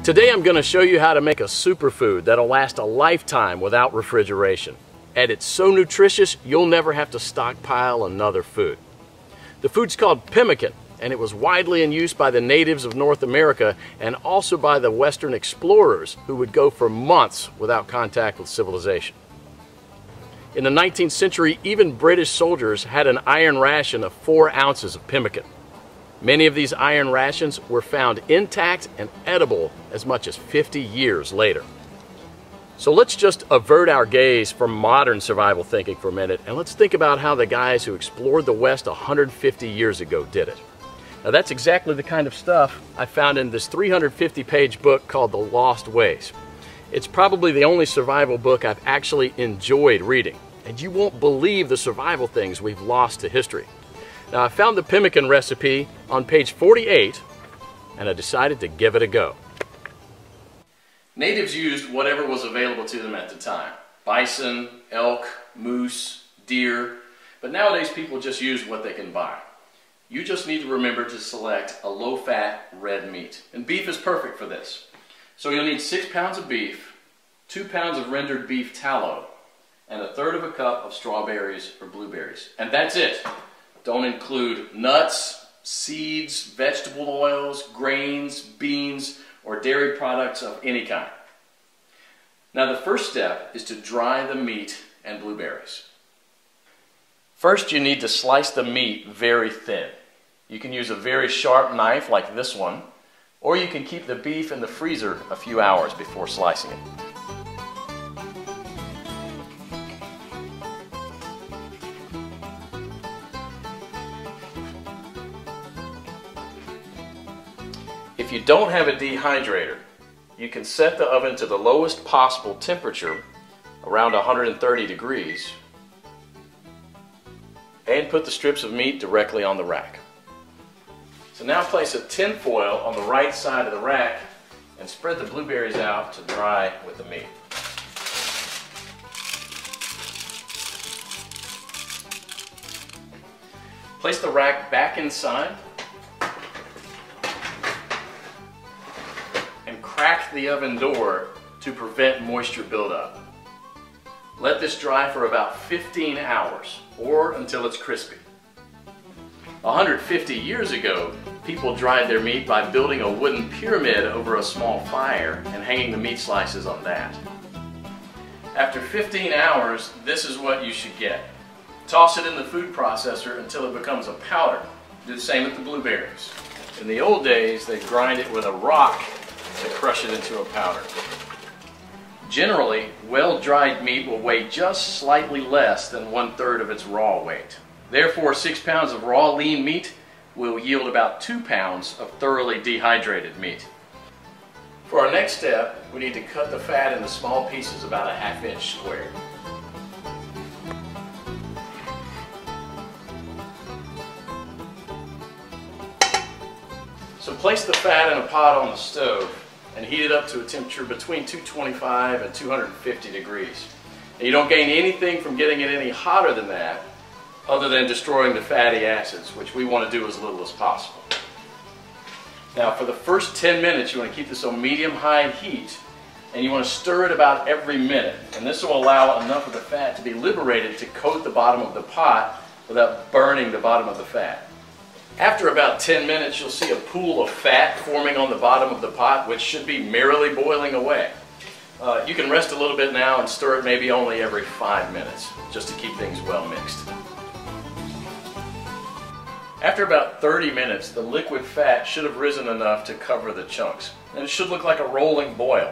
Today I'm going to show you how to make a superfood that'll last a lifetime without refrigeration. And it's so nutritious you'll never have to stockpile another food. The food's called pemmican, and it was widely in use by the natives of North America and also by the Western explorers who would go for months without contact with civilization. In the 19th century, even British soldiers had an iron ration of 4 ounces of pemmican. Many of these iron rations were found intact and edible as much as 50 years later. So let's just avert our gaze from modern survival thinking for a minute, and let's think about how the guys who explored the West 150 years ago did it. Now that's exactly the kind of stuff I found in this 350-page book called The Lost Ways. It's probably the only survival book I've actually enjoyed reading, and you won't believe the survival things we've lost to history. Now I found the pemmican recipe on page 48, and I decided to give it a go. Natives used whatever was available to them at the time. Bison, elk, moose, deer, but nowadays people just use what they can buy. You just need to remember to select a low-fat red meat, and beef is perfect for this. So you'll need 6 pounds of beef, 2 pounds of rendered beef tallow, and 1/3 cup of strawberries or blueberries. And that's it. Don't include nuts, seeds, vegetable oils, grains, beans, or dairy products of any kind. Now the first step is to dry the meat and blueberries. First you need to slice the meat very thin. You can use a very sharp knife like this one, or you can keep the beef in the freezer a few hours before slicing it. If you don't have a dehydrator, you can set the oven to the lowest possible temperature, around 130 degrees, and put the strips of meat directly on the rack. So now place a tin foil on the right side of the rack and spread the blueberries out to dry with the meat. Place the rack back inside and crack the oven door to prevent moisture buildup. Let this dry for about 15 hours or until it's crispy. 150 years ago, people dried their meat by building a wooden pyramid over a small fire and hanging the meat slices on that. After 15 hours, this is what you should get. Toss it in the food processor until it becomes a powder. Do the same with the blueberries. In the old days, they grind it with a rock to crush it into a powder. Generally, well-dried meat will weigh just slightly less than 1/3 of its raw weight. Therefore, 6 pounds of raw lean meat will yield about 2 pounds of thoroughly dehydrated meat. For our next step, we need to cut the fat into small pieces about a 1/2 inch square. So place the fat in a pot on the stove and heat it up to a temperature between 225 and 250 degrees. And you don't gain anything from getting it any hotter than that other than destroying the fatty acids, which we want to do as little as possible. Now for the first 10 minutes you want to keep this on medium-high heat, and you want to stir it about every minute, and this will allow enough of the fat to be liberated to coat the bottom of the pot without burning the bottom of the fat. After about 10 minutes, you'll see a pool of fat forming on the bottom of the pot, which should be merrily boiling away. You can rest a little bit now and stir it maybe only every 5 minutes, just to keep things well mixed. After about 30 minutes, the liquid fat should have risen enough to cover the chunks, and it should look like a rolling boil.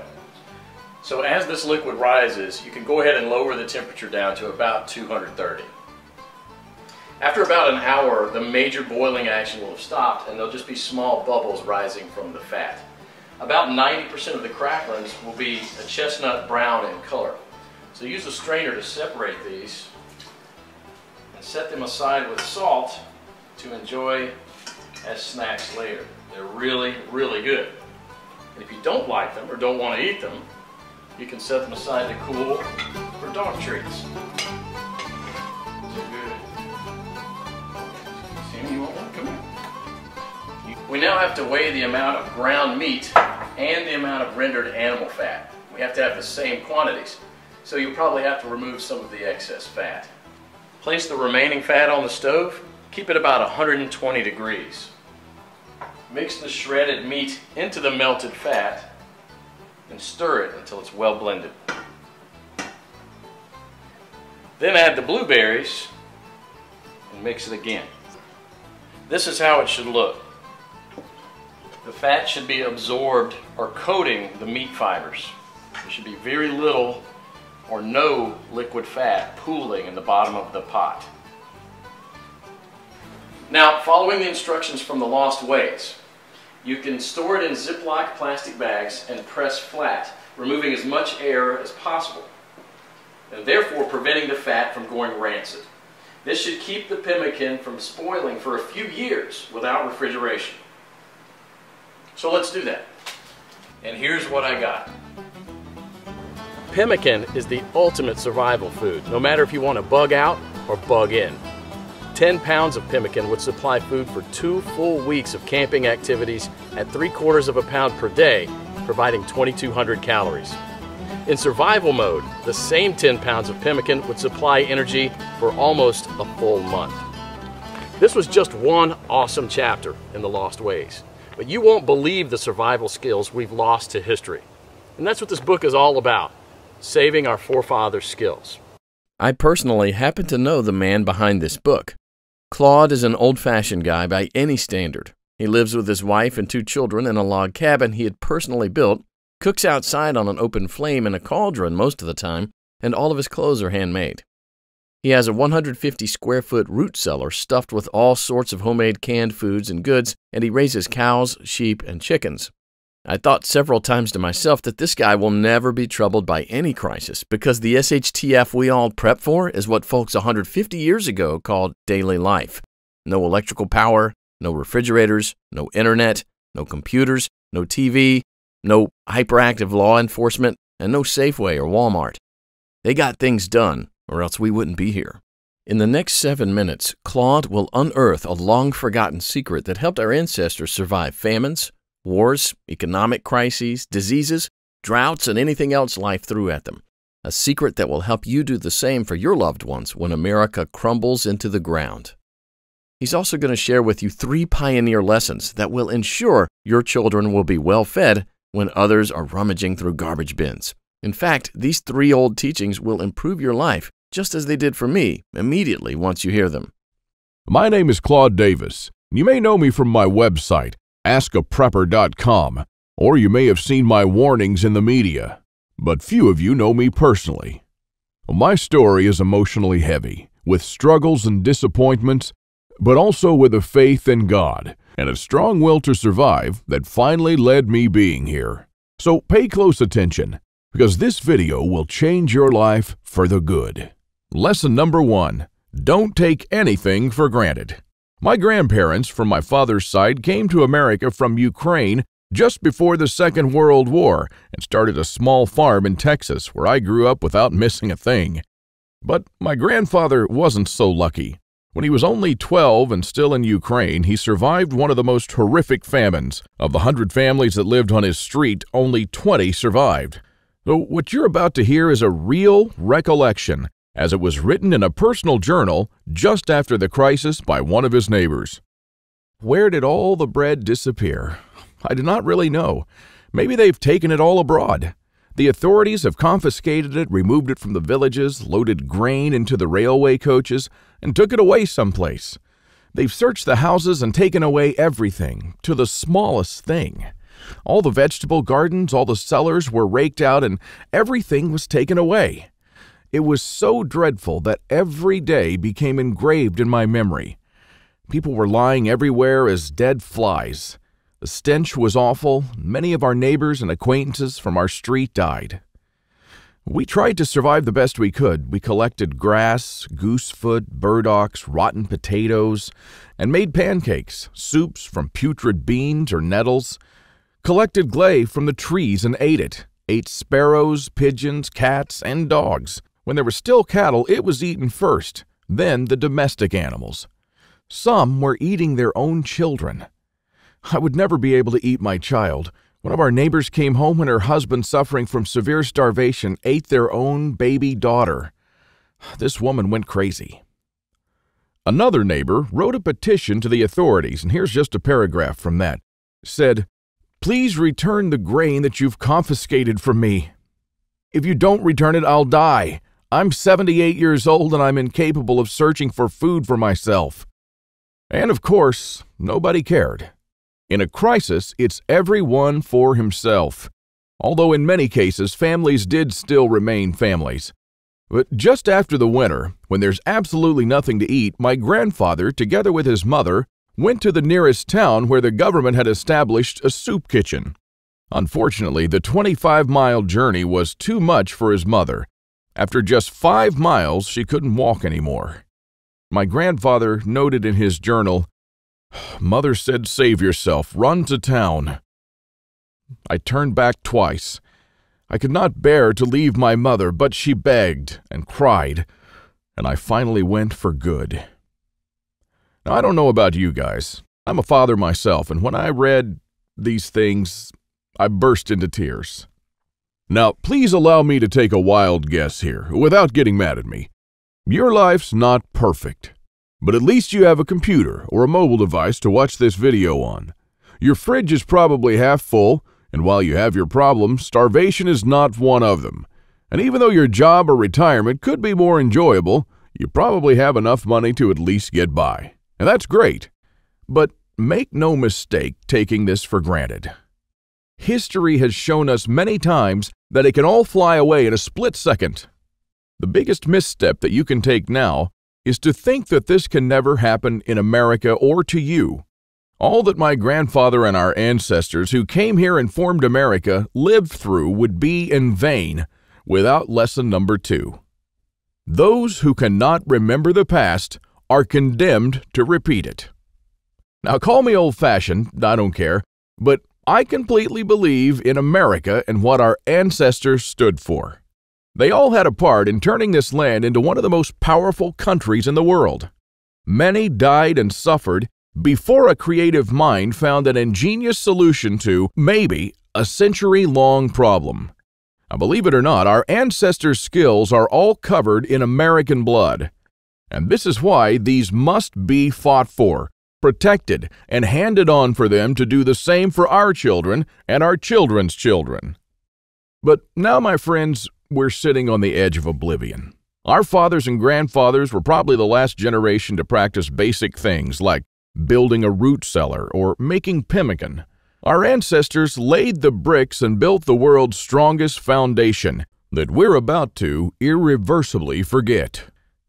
So as this liquid rises, you can go ahead and lower the temperature down to about 230. After about an hour, the major boiling action will have stopped, and there'll just be small bubbles rising from the fat. About 90% of the cracklings will be a chestnut brown in color. So use a strainer to separate these and set them aside with salt to enjoy as snacks later. They're really, really good. And if you don't like them or don't want to eat them, you can set them aside to cool for dog treats. We now have to weigh the amount of ground meat and the amount of rendered animal fat. We have to have the same quantities, so you'll probably have to remove some of the excess fat. Place the remaining fat on the stove. Keep it about 120 degrees. Mix the shredded meat into the melted fat and stir it until it's well blended. Then add the blueberries and mix it again. This is how it should look. The fat should be absorbed or coating the meat fibers. There should be very little or no liquid fat pooling in the bottom of the pot. Now, following the instructions from the Lost Ways, you can store it in Ziploc plastic bags and press flat, removing as much air as possible, and therefore preventing the fat from going rancid. This should keep the pemmican from spoiling for a few years without refrigeration. So let's do that. And here's what I got. Pemmican is the ultimate survival food, no matter if you want to bug out or bug in. 10 pounds of pemmican would supply food for 2 full weeks of camping activities at 3/4 of a pound per day, providing 2,200 calories. In survival mode, the same 10 pounds of pemmican would supply energy for almost a full month. This was just one awesome chapter in the Lost Ways, but you won't believe the survival skills we've lost to history. And that's what this book is all about, saving our forefathers' skills. I personally happen to know the man behind this book. Claude is an old-fashioned guy by any standard. He lives with his wife and 2 children in a log cabin he had personally built, cooks outside on an open flame in a cauldron most of the time, and all of his clothes are handmade. He has a 150-square-foot root cellar stuffed with all sorts of homemade canned foods and goods, and he raises cows, sheep, and chickens. I thought several times to myself that this guy will never be troubled by any crisis because the SHTF we all prep for is what folks 150 years ago called daily life. No electrical power, no refrigerators, no internet, no computers, no TV, no hyperactive law enforcement, and no Safeway or Walmart. They got things done, or else we wouldn't be here. In the next 7 minutes, Claude will unearth a long-forgotten secret that helped our ancestors survive famines, wars, economic crises, diseases, droughts, and anything else life threw at them. A secret that will help you do the same for your loved ones when America crumbles into the ground. He's also going to share with you 3 pioneer lessons that will ensure your children will be well fed when others are rummaging through garbage bins. In fact, these 3 old teachings will improve your life just as they did for me immediately once you hear them. My name is Claude Davis. You may know me from my website, askaprepper.com, or you may have seen my warnings in the media, but few of you know me personally. My story is emotionally heavy, with struggles and disappointments, but also with a faith in God and a strong will to survive that finally led me being here. So pay close attention, because this video will change your life for the good. Lesson number 1, don't take anything for granted. My grandparents from my father's side came to America from Ukraine just before the Second World War and started a small farm in Texas where I grew up without missing a thing. But my grandfather wasn't so lucky. When he was only 12 and still in Ukraine, he survived one of the most horrific famines. Of the 100 families that lived on his street, only 20 survived. So what you're about to hear is a real recollection, as it was written in a personal journal just after the crisis by one of his neighbors. Where did all the bread disappear? I do not really know. Maybe they've taken it all abroad. The authorities have confiscated it, removed it from the villages, loaded grain into the railway coaches, and took it away someplace. They've searched the houses and taken away everything, to the smallest thing. All the vegetable gardens, all the cellars were raked out, and everything was taken away. It was so dreadful that every day became engraved in my memory. People were lying everywhere as dead flies. The stench was awful. Many of our neighbors and acquaintances from our street died. We tried to survive the best we could. We collected grass, goosefoot, burdocks, rotten potatoes, and made pancakes, soups from putrid beans or nettles, collected clay from the trees and ate it, ate sparrows, pigeons, cats, and dogs. When there were still cattle, it was eaten first, then the domestic animals. Some were eating their own children. I would never be able to eat my child. One of our neighbors came home when her husband, suffering from severe starvation, ate their own baby daughter. This woman went crazy. Another neighbor wrote a petition to the authorities, and here's just a paragraph from that. It said, "Please return the grain that you've confiscated from me. If you don't return it, I'll die. I'm 78 years old and I'm incapable of searching for food for myself." And of course, nobody cared. In a crisis, it's everyone for himself. Although in many cases, families did still remain families. But just after the winter, when there's absolutely nothing to eat, my grandfather, together with his mother, went to the nearest town where the government had established a soup kitchen. Unfortunately, the 25-mile journey was too much for his mother. After just 5 miles, she couldn't walk anymore. My grandfather noted in his journal, "Mother said, save yourself, run to town." I turned back twice. I could not bear to leave my mother, but she begged and cried, and I finally went for good. Now, I don't know about you guys. I'm a father myself, and when I read these things, I burst into tears. Now, please allow me to take a wild guess here, without getting mad at me. Your life's not perfect, but at least you have a computer or a mobile device to watch this video on. Your fridge is probably half full, and while you have your problems, starvation is not one of them. And even though your job or retirement could be more enjoyable, you probably have enough money to at least get by. And that's great. But make no mistake taking this for granted. History has shown us many times that it can all fly away in a split second. The biggest misstep that you can take now is to think that this can never happen in America or to you. All that my grandfather and our ancestors who came here and formed America lived through would be in vain without lesson number 2. Those who cannot remember the past are condemned to repeat it. Now, call me old-fashioned, I don't care, but I completely believe in America and what our ancestors stood for. They all had a part in turning this land into one of the most powerful countries in the world. Many died and suffered before a creative mind found an ingenious solution to, maybe, a century-long problem. Now, believe it or not, our ancestors' skills are all covered in American blood. And this is why these must be fought for, protected, and handed on for them to do the same for our children and our children's children. But now, my friends, we're sitting on the edge of oblivion. Our fathers and grandfathers were probably the last generation to practice basic things like building a root cellar or making pemmican. Our ancestors laid the bricks and built the world's strongest foundation that we're about to irreversibly forget.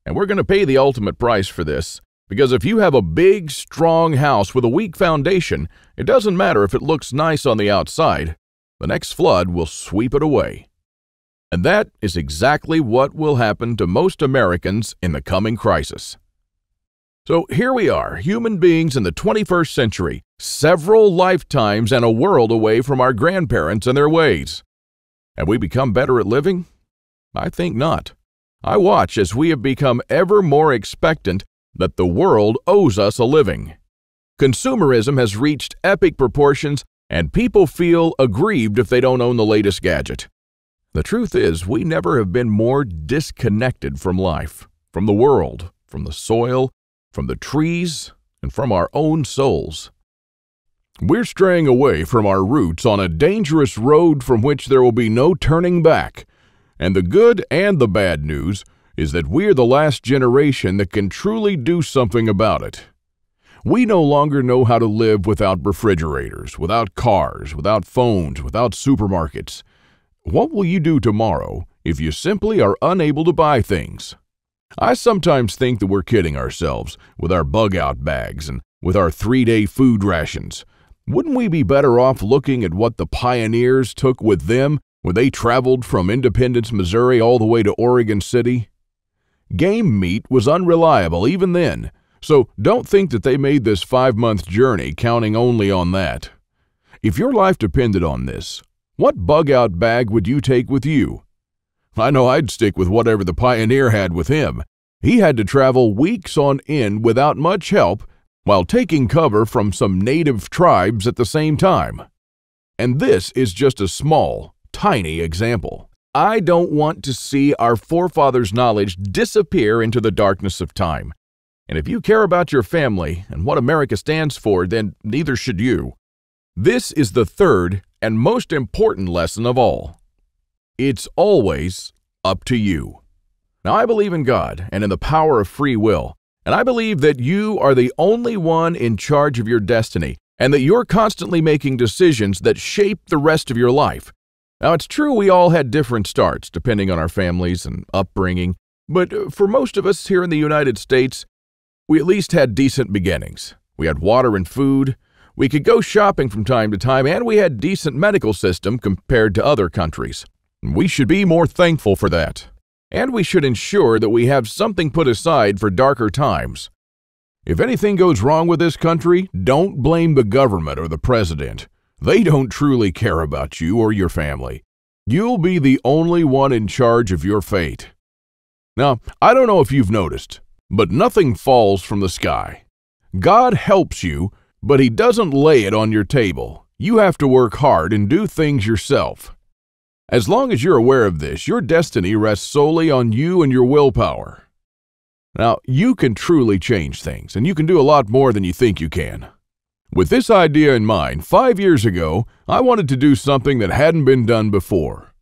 And we're going to pay the ultimate price for this, because if you have a big, strong house with a weak foundation, it doesn't matter if it looks nice on the outside. The next flood will sweep it away. And that is exactly what will happen to most Americans in the coming crisis. So here we are, human beings in the 21st century, several lifetimes and a world away from our grandparents and their ways. Have we become better at living? I think not. I watch as we have become ever more expectant that the world owes us a living. Consumerism has reached epic proportions, and people feel aggrieved if they don't own the latest gadget. The truth is, we never have been more disconnected from life, from the world, from the soil, from the trees, and from our own souls. We're straying away from our roots on a dangerous road from which there will be no turning back. And the good and the bad news is that we're the last generation that can truly do something about it. We no longer know how to live without refrigerators, without cars, without phones, without supermarkets. What will you do tomorrow if you simply are unable to buy things? I sometimes think that we're kidding ourselves with our bug-out bags and with our 3-day food rations. Wouldn't we be better off looking at what the pioneers took with them when they traveled from Independence, Missouri all the way to Oregon City? Game meat was unreliable even then, so don't think that they made this 5-month journey counting only on that. If your life depended on this, what bug-out bag would you take with you? I know I'd stick with whatever the pioneer had with him. He had to travel weeks on end without much help while taking cover from some native tribes at the same time. And this is just a small, tiny example. I don't want to see our forefathers' knowledge disappear into the darkness of time. And if you care about your family and what America stands for, then neither should you. This is the third and most important lesson of all. It's always up to you. Now, I believe in God and in the power of free will, and I believe that you are the only one in charge of your destiny, and that you're constantly making decisions that shape the rest of your life. Now, it's true we all had different starts depending on our families and upbringing, but for most of us here in the United States, we at least had decent beginnings. We had water and food, we could go shopping from time to time, and we had a decent medical system compared to other countries. We should be more thankful for that. And we should ensure that we have something put aside for darker times. If anything goes wrong with this country, don't blame the government or the president. They don't truly care about you or your family. You'll be the only one in charge of your fate. Now, I don't know if you've noticed, but nothing falls from the sky. God helps you, but He doesn't lay it on your table. You have to work hard and do things yourself. As long as you're aware of this, your destiny rests solely on you and your willpower. Now, you can truly change things, and you can do a lot more than you think you can. With this idea in mind, 5 years ago, I wanted to do something that hadn't been done before.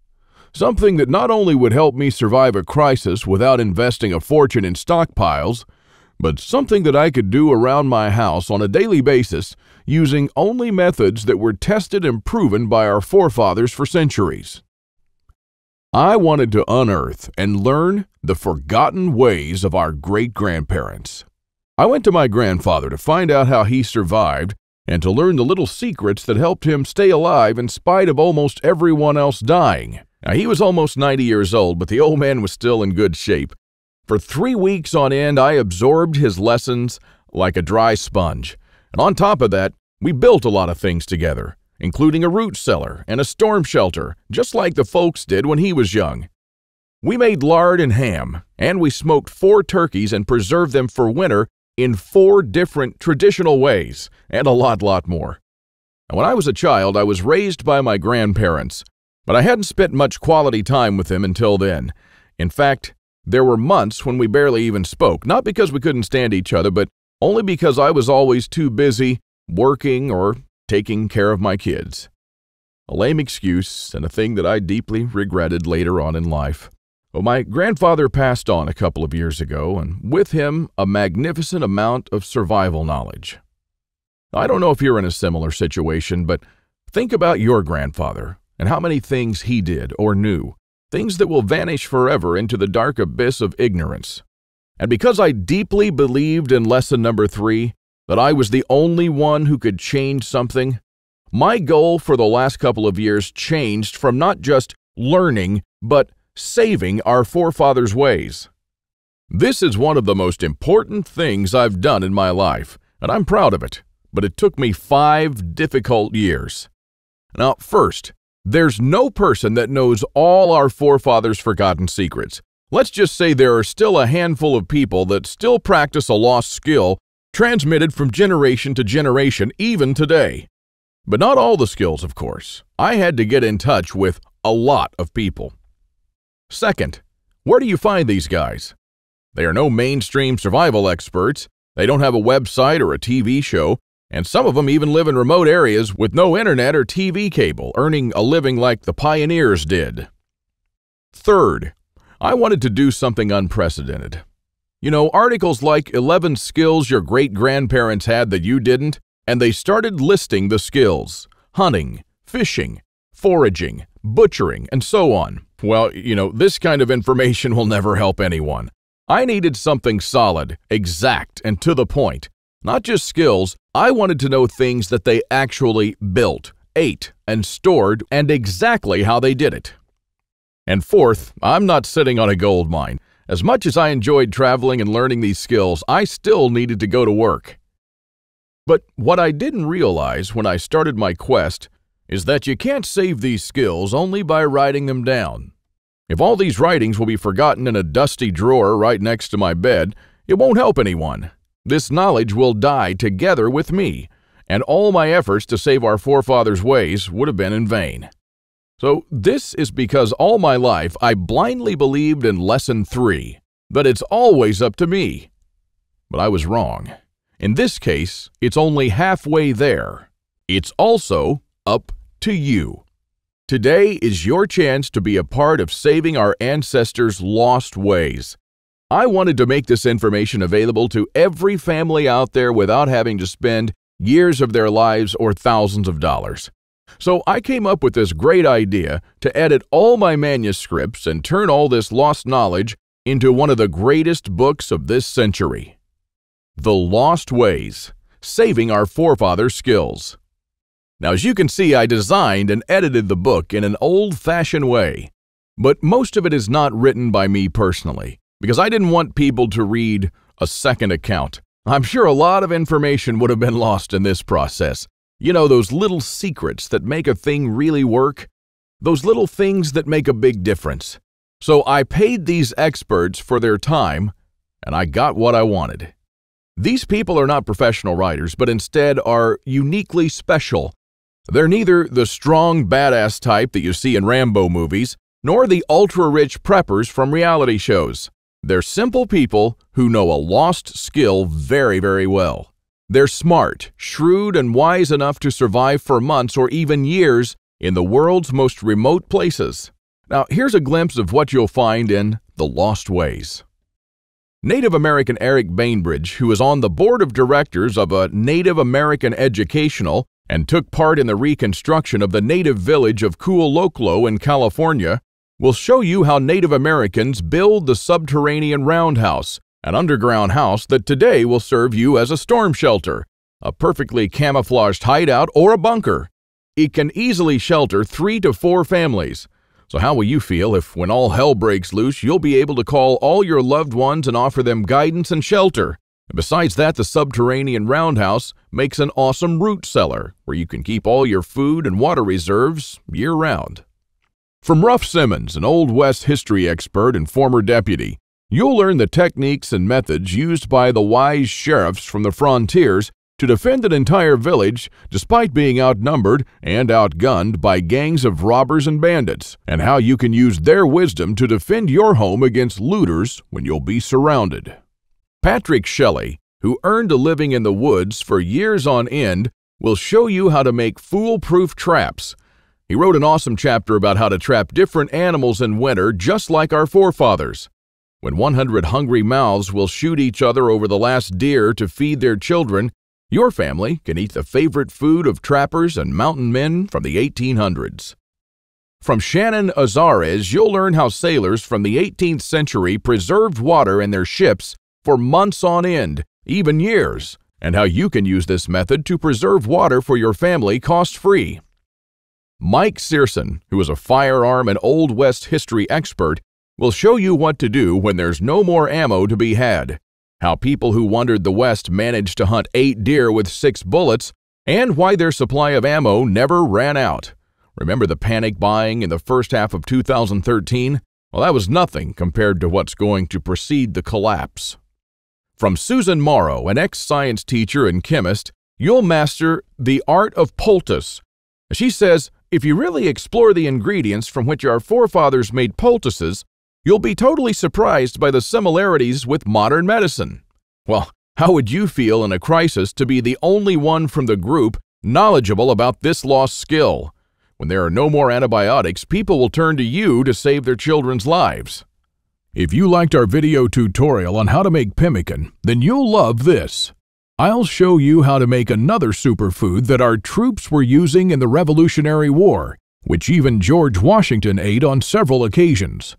Something that not only would help me survive a crisis without investing a fortune in stockpiles, but something that I could do around my house on a daily basis using only methods that were tested and proven by our forefathers for centuries. I wanted to unearth and learn the forgotten ways of our great-grandparents. I went to my grandfather to find out how he survived and to learn the little secrets that helped him stay alive in spite of almost everyone else dying. Now, he was almost 90 years old, but the old man was still in good shape. For 3 weeks on end, I absorbed his lessons like a dry sponge. And on top of that, we built a lot of things together, including a root cellar and a storm shelter, just like the folks did when he was young. We made lard and ham, and we smoked 4 turkeys and preserved them for winter in 4 different traditional ways, and a lot more. And when I was a child, I was raised by my grandparents, but I hadn't spent much quality time with them until then. In fact, there were months when we barely even spoke, not because we couldn't stand each other, but only because I was always too busy working or taking care of my kids. A lame excuse and a thing that I deeply regretted later on in life. Well, my grandfather passed on a couple of years ago, and with him, a magnificent amount of survival knowledge. I don't know if you're in a similar situation, but think about your grandfather and how many things he did or knew, things that will vanish forever into the dark abyss of ignorance. And because I deeply believed in lesson number 3, that I was the only one who could change something, my goal for the last couple of years changed from not just learning, but saving our forefathers' ways. This is one of the most important things I've done in my life, and I'm proud of it, but it took me 5 difficult years. Now, first, there's no person that knows all our forefathers' forgotten secrets. Let's just say there are still a handful of people that still practice a lost skill transmitted from generation to generation, even today. But not all the skills, of course. I had to get in touch with a lot of people. Second, where do you find these guys? They are no mainstream survival experts, they don't have a website or a TV show, and some of them even live in remote areas with no internet or TV cable, earning a living like the pioneers did. Third, I wanted to do something unprecedented. You know, articles like 11 skills your great-grandparents had that you didn't, and they started listing the skills: hunting, fishing, foraging, butchering, and so on. Well, you know, this kind of information will never help anyone. I needed something solid, exact, and to the point. Not just skills, I wanted to know things that they actually built, ate, and stored, and exactly how they did it. And fourth, I'm not sitting on a gold mine. As much as I enjoyed traveling and learning these skills, I still needed to go to work. But what I didn't realize when I started my quest is that you can't save these skills only by writing them down. If all these writings will be forgotten in a dusty drawer right next to my bed, it won't help anyone. This knowledge will die together with me, and all my efforts to save our forefathers' ways would have been in vain. So this is because all my life I blindly believed in Lesson 3, that it's always up to me. But I was wrong. In this case, it's only halfway there. It's also up to you. Today is your chance to be a part of saving our ancestors' lost ways. I wanted to make this information available to every family out there without having to spend years of their lives or thousands of dollars. So I came up with this great idea to edit all my manuscripts and turn all this lost knowledge into one of the greatest books of this century. The Lost Ways, Saving Our Forefathers' Skills. Now, as you can see, I designed and edited the book in an old-fashioned way, but most of it is not written by me personally, because I didn't want people to read a second account. I'm sure a lot of information would have been lost in this process. You know, those little secrets that make a thing really work? Those little things that make a big difference. So I paid these experts for their time, and I got what I wanted. These people are not professional writers, but instead are uniquely special. They're neither the strong, badass type that you see in Rambo movies, nor the ultra-rich preppers from reality shows. They're simple people who know a lost skill very, very well. They're smart, shrewd, and wise enough to survive for months or even years in the world's most remote places. Now, here's a glimpse of what you'll find in The Lost Ways. Native American Eric Bainbridge, who is on the board of directors of a Native American educational and took part in the reconstruction of the native village of Kualoklo in California, will show you how Native Americans build the subterranean roundhouse, an underground house that today will serve you as a storm shelter, a perfectly camouflaged hideout, or a bunker. It can easily shelter 3 to 4 families. So how will you feel if, when all hell breaks loose, you'll be able to call all your loved ones and offer them guidance and shelter? And besides that, the subterranean roundhouse makes an awesome root cellar where you can keep all your food and water reserves year-round. From Ruff Simmons, an Old West history expert and former deputy, you'll learn the techniques and methods used by the wise sheriffs from the frontiers to defend an entire village despite being outnumbered and outgunned by gangs of robbers and bandits, and how you can use their wisdom to defend your home against looters when you'll be surrounded. Patrick Shelley, who earned a living in the woods for years on end, will show you how to make foolproof traps. He wrote an awesome chapter about how to trap different animals in winter just like our forefathers. When 100 hungry mouths will shoot each other over the last deer to feed their children, your family can eat the favorite food of trappers and mountain men from the 1800s. From Shannon Azares, you'll learn how sailors from the 18th century preserved water in their ships for months on end, even years, and how you can use this method to preserve water for your family cost-free. Mike Searson, who is a firearm and Old West history expert, will show you what to do when there's no more ammo to be had, how people who wandered the West managed to hunt 8 deer with 6 bullets, and why their supply of ammo never ran out. Remember the panic buying in the first half of 2013? Well, that was nothing compared to what's going to precede the collapse. From Susan Morrow, an ex-science teacher and chemist, you'll master the art of poultice. She says, if you really explore the ingredients from which our forefathers made poultices, you'll be totally surprised by the similarities with modern medicine. Well, how would you feel in a crisis to be the only one from the group knowledgeable about this lost skill? When there are no more antibiotics, people will turn to you to save their children's lives. If you liked our video tutorial on how to make pemmican, then you'll love this. I'll show you how to make another superfood that our troops were using in the Revolutionary War, which even George Washington ate on several occasions.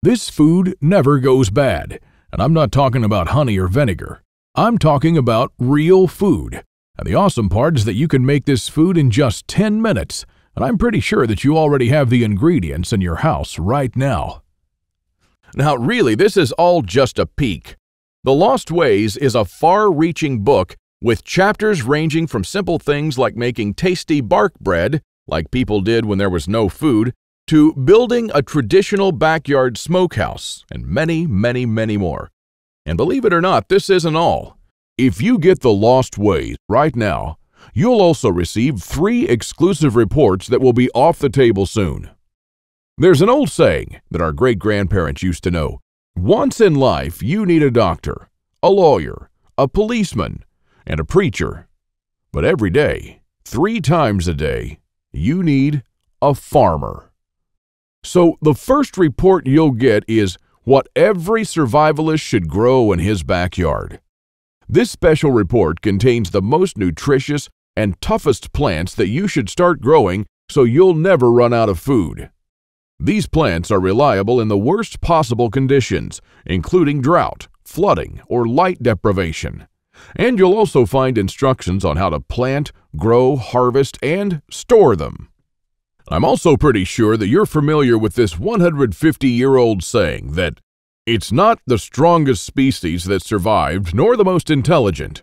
This food never goes bad, and I'm not talking about honey or vinegar. I'm talking about real food. And the awesome part is that you can make this food in just 10 minutes, and I'm pretty sure that you already have the ingredients in your house right now. Now, really, this is all just a peek. The Lost Ways is a far-reaching book with chapters ranging from simple things like making tasty bark bread, like people did when there was no food, to building a traditional backyard smokehouse, and many, many, many more. And believe it or not, this isn't all. If you get The Lost Ways right now, You'll also receive 3 exclusive reports that will be off the table soon. There's an old saying that our great-grandparents used to know. Once in life, you need a doctor, a lawyer, a policeman, and a preacher. But every day, 3 times a day, you need a farmer. So the first report you'll get is what every survivalist should grow in his backyard. This special report contains the most nutritious and toughest plants that you should start growing so you'll never run out of food. These plants are reliable in the worst possible conditions, including drought, flooding, or light deprivation. And you'll also find instructions on how to plant, grow, harvest, and store them. I'm also pretty sure that you're familiar with this 150-year-old saying that it's not the strongest species that survived nor the most intelligent,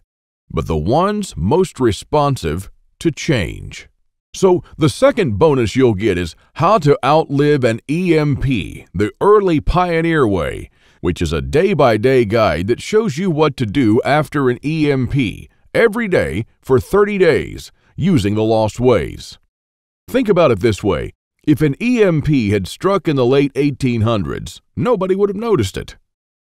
but the ones most responsive to change. So the second bonus you'll get is how to outlive an EMP, the early pioneer way, which is a day-by-day guide that shows you what to do after an EMP every day for 30 days using the lost ways. Think about it this way. If an EMP had struck in the late 1800s, nobody would have noticed it.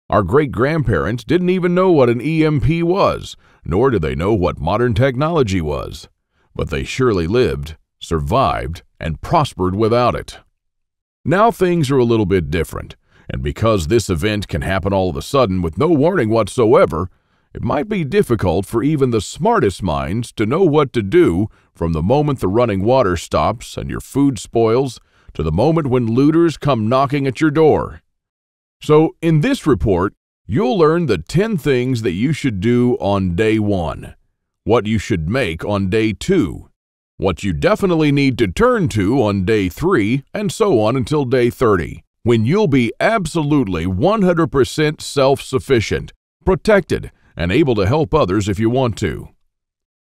Our great-grandparents didn't even know what an EMP was, nor did they know what modern technology was. But they surely lived, survived, and prospered without it. Now things are a little bit different, and because this event can happen all of a sudden with no warning whatsoever, it might be difficult for even the smartest minds to know what to do from the moment the running water stops and your food spoils to the moment when looters come knocking at your door. So in this report, you'll learn the 10 things that you should do on day 1, what you should make on day 2, what you definitely need to turn to on day 3, and so on until day 30, when you'll be absolutely 100% self-sufficient, protected, and able to help others if you want to.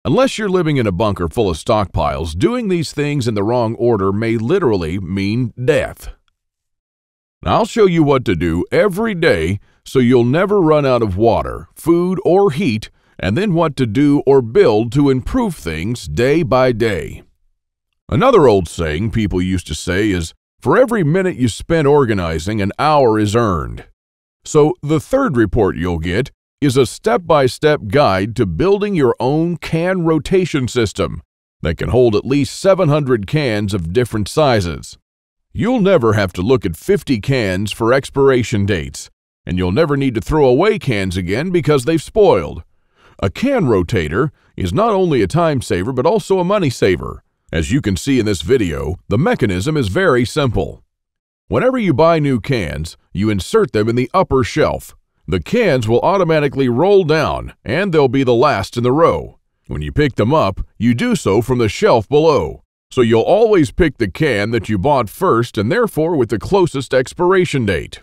Unless you're living in a bunker full of stockpiles, doing these things in the wrong order may literally mean death. Now, I'll show you what to do every day so you'll never run out of water, food, or heat, and then what to do or build to improve things day by day. Another old saying people used to say is, for every minute you spend organizing, an hour is earned. So the third report you'll get is a step-by-step guide to building your own can rotation system that can hold at least 700 cans of different sizes. You'll never have to look at 50 cans for expiration dates, and you'll never need to throw away cans again because they've spoiled. A can rotator is not only a time saver but also a money saver. As you can see in this video, the mechanism is very simple. Whenever you buy new cans, you insert them in the upper shelf. The cans will automatically roll down, and they'll be the last in the row. When you pick them up, you do so from the shelf below. So you'll always pick the can that you bought first and therefore with the closest expiration date.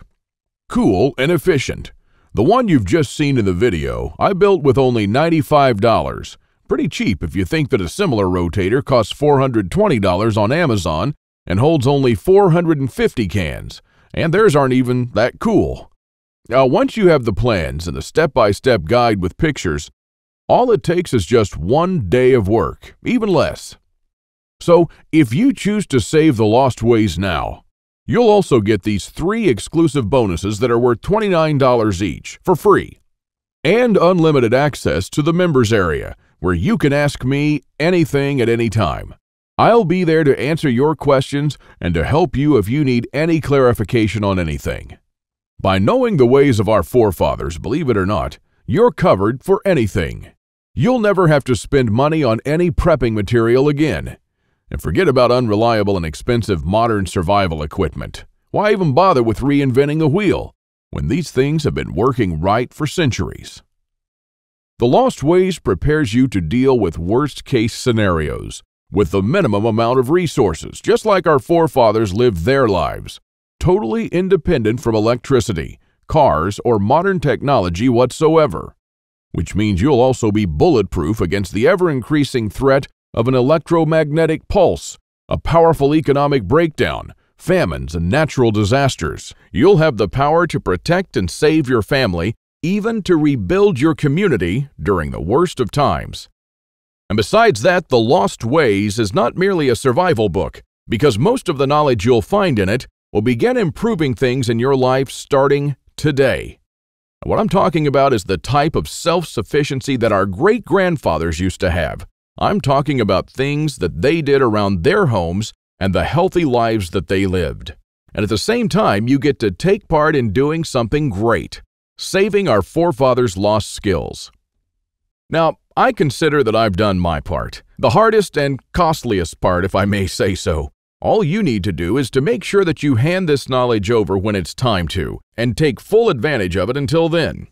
Cool and efficient. The one you've just seen in the video, I built with only $95. Pretty cheap if you think that a similar rotator costs $420 on Amazon and holds only 450 cans, and theirs aren't even that cool. Now, once you have the plans and the step-by-step guide with pictures, all it takes is just 1 day of work, even less. So, if you choose to save the lost ways now, you'll also get these 3 exclusive bonuses that are worth $29 each, for free, and unlimited access to the members area, where you can ask me anything at any time. I'll be there to answer your questions and to help you if you need any clarification on anything. By knowing the ways of our forefathers, believe it or not, you're covered for anything. You'll never have to spend money on any prepping material again. And forget about unreliable and expensive modern survival equipment. Why even bother with reinventing a wheel when these things have been working right for centuries? The Lost Ways prepares you to deal with worst-case scenarios with the minimum amount of resources, just like our forefathers lived their lives, totally independent from electricity, cars, or modern technology whatsoever, which means you'll also be bulletproof against the ever-increasing threat of an electromagnetic pulse, a powerful economic breakdown, famines, and natural disasters. You'll have the power to protect and save your family, even to rebuild your community during the worst of times. And besides that, The Lost Ways is not merely a survival book, because most of the knowledge you'll find in it will begin improving things in your life starting today. What I'm talking about is the type of self-sufficiency that our great-grandfathers used to have. I'm talking about things that they did around their homes and the healthy lives that they lived. And at the same time, you get to take part in doing something great, saving our forefathers' lost skills. Now, I consider that I've done my part, the hardest and costliest part, if I may say so. All you need to do is to make sure that you hand this knowledge over when it's time to, and take full advantage of it until then.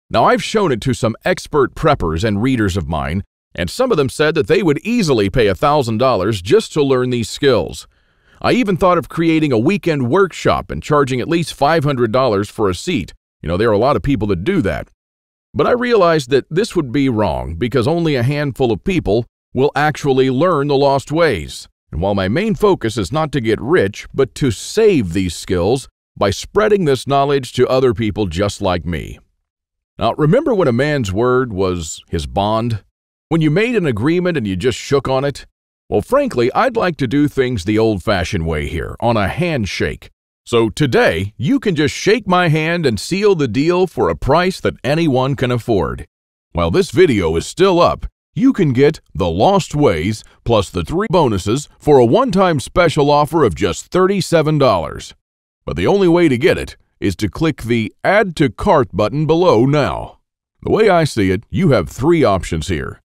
Now, I've shown it to some expert preppers and readers of mine, and some of them said that they would easily pay $1,000 just to learn these skills. I even thought of creating a weekend workshop and charging at least $500 for a seat. There are a lot of people that do that. But I realized that this would be wrong because only a handful of people will actually learn the lost ways. And while my main focus is not to get rich, but to save these skills by spreading this knowledge to other people just like me. Now, remember when a man's word was his bond? When you made an agreement and you just shook on it? Well, frankly, I'd like to do things the old-fashioned way here, on a handshake. So today, you can just shake my hand and seal the deal for a price that anyone can afford. While this video is still up, you can get The Lost Ways plus the 3 bonuses for a one-time special offer of just $37. But the only way to get it is to click the Add to Cart button below now. The way I see it, you have 3 options here.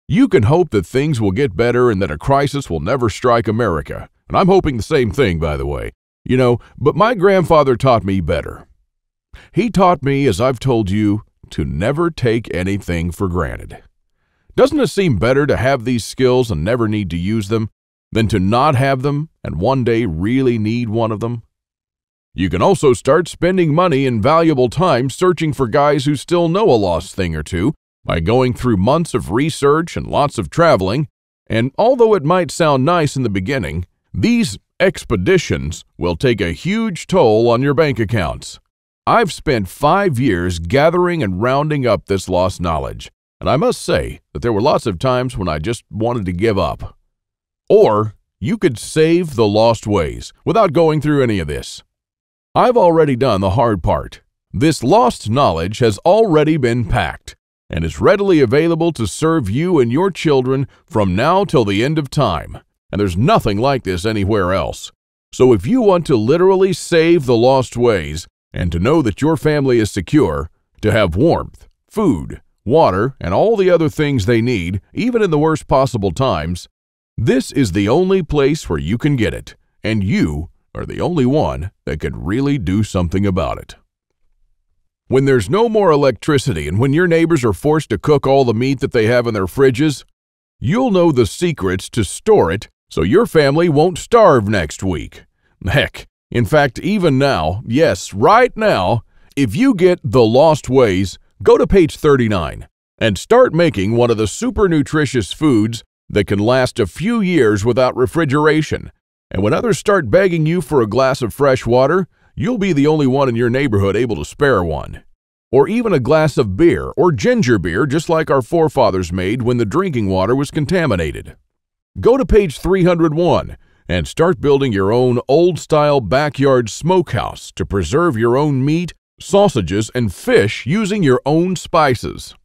You can hope that things will get better and that a crisis will never strike America. And I'm hoping the same thing, by the way. But my grandfather taught me better. He taught me, as I've told you, to never take anything for granted. Doesn't it seem better to have these skills and never need to use them than to not have them and one day really need one of them? You can also start spending money and valuable time searching for guys who still know a lost thing or two by going through months of research and lots of traveling. And although it might sound nice in the beginning, these expeditions will take a huge toll on your bank accounts. I've spent 5 years gathering and rounding up this lost knowledge, and I must say that there were lots of times when I just wanted to give up. Or you could save the lost ways without going through any of this. I've already done the hard part. This lost knowledge has already been packed and is readily available to serve you and your children from now till the end of time. And there's nothing like this anywhere else. So if you want to literally save the lost ways and to know that your family is secure, to have warmth, food, water, and all the other things they need, even in the worst possible times, this is the only place where you can get it, and you are the only one that can really do something about it. When there's no more electricity and when your neighbors are forced to cook all the meat that they have in their fridges, you'll know the secrets to store it so your family won't starve next week. Heck, in fact, even now, yes, right now, if you get The Lost Ways, go to page 39 and start making one of the super nutritious foods that can last a few years without refrigeration. And when others start begging you for a glass of fresh water, you'll be the only one in your neighborhood able to spare one. Or even a glass of beer or ginger beer, just like our forefathers made when the drinking water was contaminated. Go to page 301 and start building your own old-style backyard smokehouse to preserve your own meat, sausages, and fish using your own spices.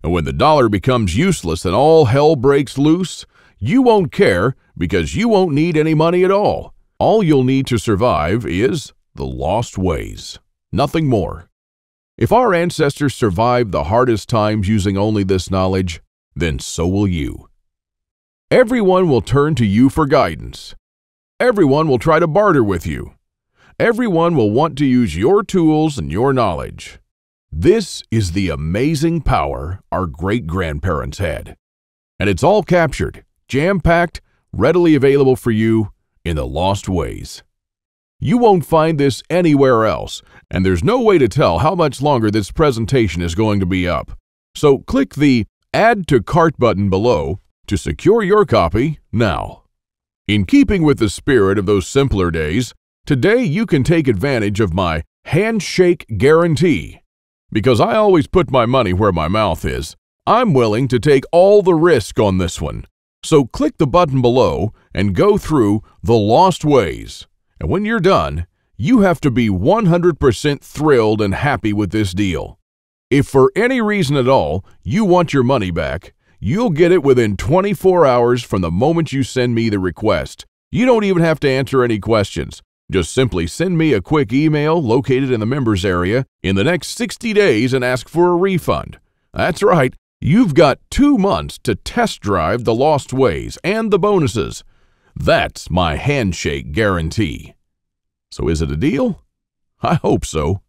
And when the dollar becomes useless and all hell breaks loose, you won't care because you won't need any money at all. All you'll need to survive is the lost ways. Nothing more. If our ancestors survived the hardest times using only this knowledge, then so will you. Everyone will turn to you for guidance. Everyone will try to barter with you. Everyone will want to use your tools and your knowledge. This is the amazing power our great-grandparents had. And it's all captured, jam-packed, readily available for you in The Lost Ways. You won't find this anywhere else, and there's no way to tell how much longer this presentation is going to be up. So click the Add to Cart button below to secure your copy now. In keeping with the spirit of those simpler days, today you can take advantage of my handshake guarantee. Because I always put my money where my mouth is, I'm willing to take all the risk on this one. So click the button below and go through The Lost Ways. And when you're done, you have to be 100% thrilled and happy with this deal. If for any reason at all you want your money back, you'll get it within 24 hours from the moment you send me the request. You don't even have to answer any questions. Just simply send me a quick email located in the members area in the next 60 days and ask for a refund. That's right, you've got 2 months to test drive The Lost Ways and the bonuses. That's my handshake guarantee. So is it a deal? I hope so.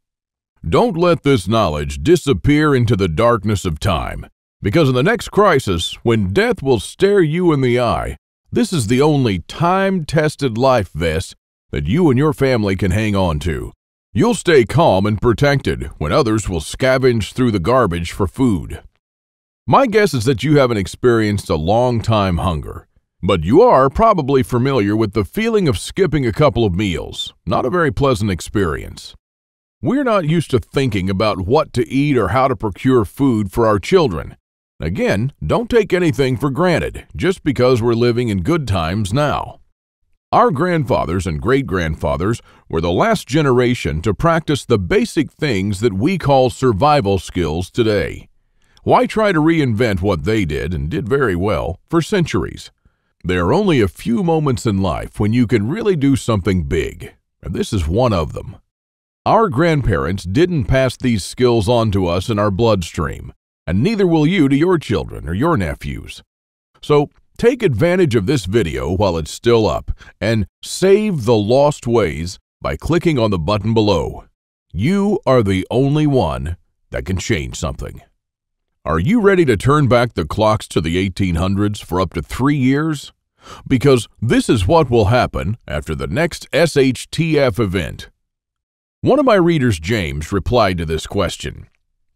Don't let this knowledge disappear into the darkness of time, because in the next crisis, when death will stare you in the eye, this is the only time-tested life vest that you and your family can hang on to. You'll stay calm and protected when others will scavenge through the garbage for food. My guess is that you haven't experienced a long-time hunger, but you are probably familiar with the feeling of skipping a couple of meals. Not a very pleasant experience. We're not used to thinking about what to eat or how to procure food for our children. Again, don't take anything for granted just because we're living in good times now. Our grandfathers and great-grandfathers were the last generation to practice the basic things that we call survival skills today. Why try to reinvent what they did, and did very well, for centuries? There are only a few moments in life when you can really do something big, and this is one of them. Our grandparents didn't pass these skills on to us in our bloodstream, and neither will you to your children or your nephews. So, take advantage of this video while it's still up and save The Lost Ways by clicking on the button below. You are the only one that can change something. Are you ready to turn back the clocks to the 1800s for up to 3 years? Because this is what will happen after the next SHTF event. One of my readers, James, replied to this question.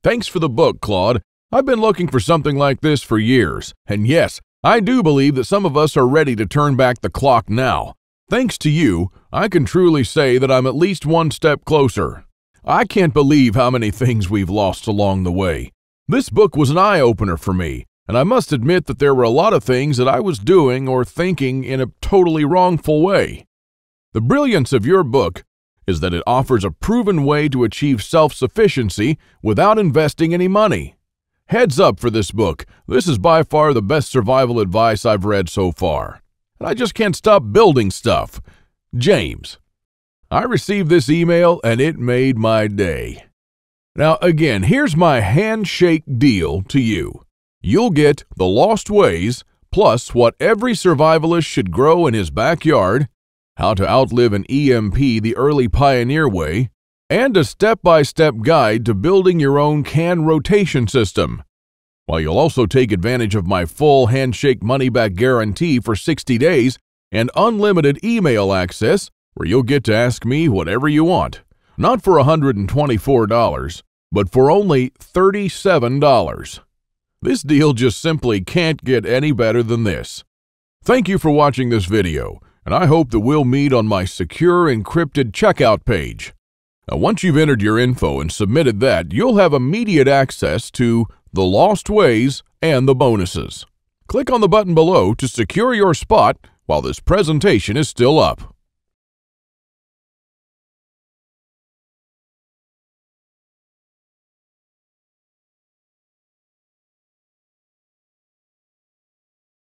Thanks for the book, Claude. I've been looking for something like this for years, and yes, I do believe that some of us are ready to turn back the clock now. Thanks to you, I can truly say that I'm at least one step closer. I can't believe how many things we've lost along the way. This book was an eye-opener for me, and I must admit that there were a lot of things that I was doing or thinking in a totally wrongful way. The brilliance of your book is that it offers a proven way to achieve self-sufficiency without investing any money. Heads up for this book. This is by far the best survival advice I've read so far. And I just can't stop building stuff. James. I received this email and it made my day. Now again, here's my handshake deal to you. You'll get The Lost Ways, plus what every survivalist should grow in his backyard, how to outlive an EMP the early pioneer way, and a step-by-step guide to building your own can rotation system. While you'll also take advantage of my full handshake money-back guarantee for 60 days and unlimited email access where you'll get to ask me whatever you want. Not for $124, but for only $37. This deal just simply can't get any better than this. Thank you for watching this video, and I hope that we'll meet on my secure encrypted checkout page. Now, once you've entered your info and submitted that, you'll have immediate access to The Lost Ways and the bonuses. Click on the button below to secure your spot while this presentation is still up.